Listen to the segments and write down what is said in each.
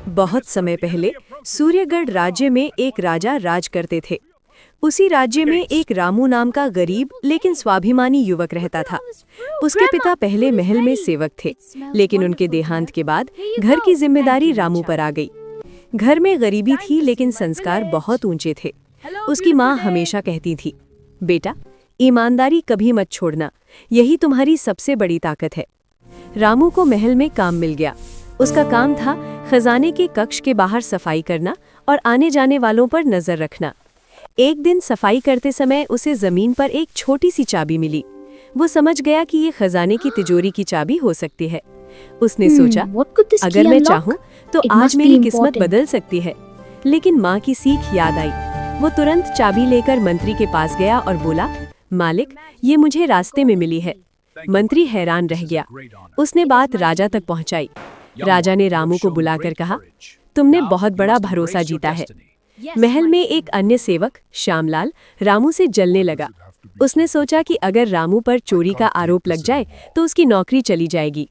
बहुत समय पहले सूर्यगढ़ राज्य में एक राजा राज करते थे। उसी राज्य में एक रामू नाम का गरीब लेकिन स्वाभिमानी युवक रहता था। उसके पिता पहले महल में सेवक थे, लेकिन उनके देहांत के बाद घर की जिम्मेदारी रामू पर आ गई। घर में गरीबी थी लेकिन संस्कार बहुत ऊंचे थे। उसकी माँ हमेशा कहती थी, बेटा ईमानदारी कभी मत छोड़ना, यही तुम्हारी सबसे बड़ी ताकत है। रामू को महल में काम मिल गया। उसका काम था खजाने के कक्ष के बाहर सफाई करना और आने जाने वालों पर नजर रखना। एक दिन सफाई करते समय उसे जमीन पर एक छोटी सी चाबी मिली। वो समझ गया कि ये खजाने की तिजोरी की चाबी हो सकती है। उसने सोचा, अगर मैं चाहूँ तो आज मेरी किस्मत बदल सकती है। लेकिन माँ की सीख याद आई। वो तुरंत चाबी लेकर मंत्री के पास गया और बोला, मालिक, ये मुझे रास्ते में मिली है। मंत्री हैरान रह गया। उसने बात राजा तक पहुंचाई। राजा ने रामू को बुलाकर कहा, तुमने बहुत बड़ा भरोसा जीता है। महल में एक अन्य सेवक श्यामलाल रामू से जलने लगा। उसने सोचा कि अगर रामू पर चोरी का आरोप लग जाए तो उसकी नौकरी चली जाएगी।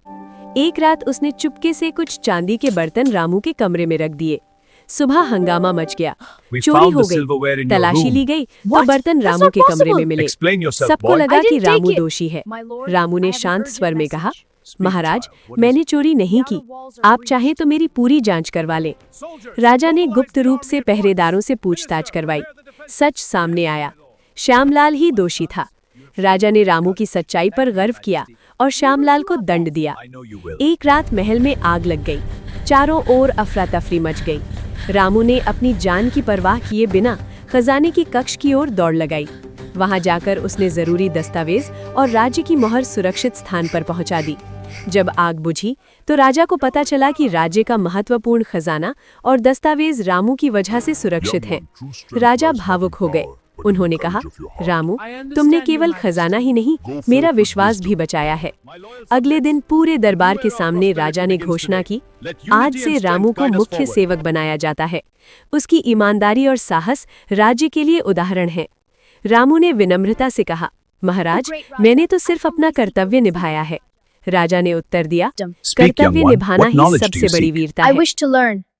एक रात उसने चुपके से कुछ चांदी के बर्तन रामू के कमरे में रख दिए। सुबह हंगामा मच गया, चोरी हो गई। तलाशी ली गई तो बर्तन रामू के कमरे में मिले। सबको लगा कि रामू दोषी है। रामू ने शांत स्वर में कहा, महाराज, मैंने चोरी नहीं की, आप चाहे तो मेरी पूरी जांच करवा लें। राजा ने गुप्त रूप से पहरेदारों से पूछताछ करवाई। सच सामने आया, श्यामलाल ही दोषी था। राजा ने रामू की सच्चाई पर गर्व किया और श्यामलाल को दंड दिया। एक रात महल में आग लग गई। चारों ओर अफरा तफरी मच गई। रामू ने अपनी जान की परवाह किए बिना खजाने की कक्ष की ओर दौड़ लगाई। वहां जाकर उसने जरूरी दस्तावेज और राज्य की मोहर सुरक्षित स्थान पर पहुंचा दी। जब आग बुझी तो राजा को पता चला कि राज्य का महत्वपूर्ण खजाना और दस्तावेज रामू की वजह से सुरक्षित हैं। राजा भावुक हो गए। उन्होंने कहा, रामू, तुमने केवल खजाना ही नहीं, मेरा विश्वास भी बचाया है। अगले दिन पूरे दरबार के सामने राजा ने घोषणा की, आज से रामू को मुख्य सेवक बनाया जाता है। उसकी ईमानदारी और साहस राज्य के लिए उदाहरण है। रामू ने विनम्रता से कहा, महाराज, मैंने तो सिर्फ अपना कर्तव्य निभाया है। राजा ने उत्तर दिया, कर्तव्य निभाना ही सबसे बड़ी वीरता है।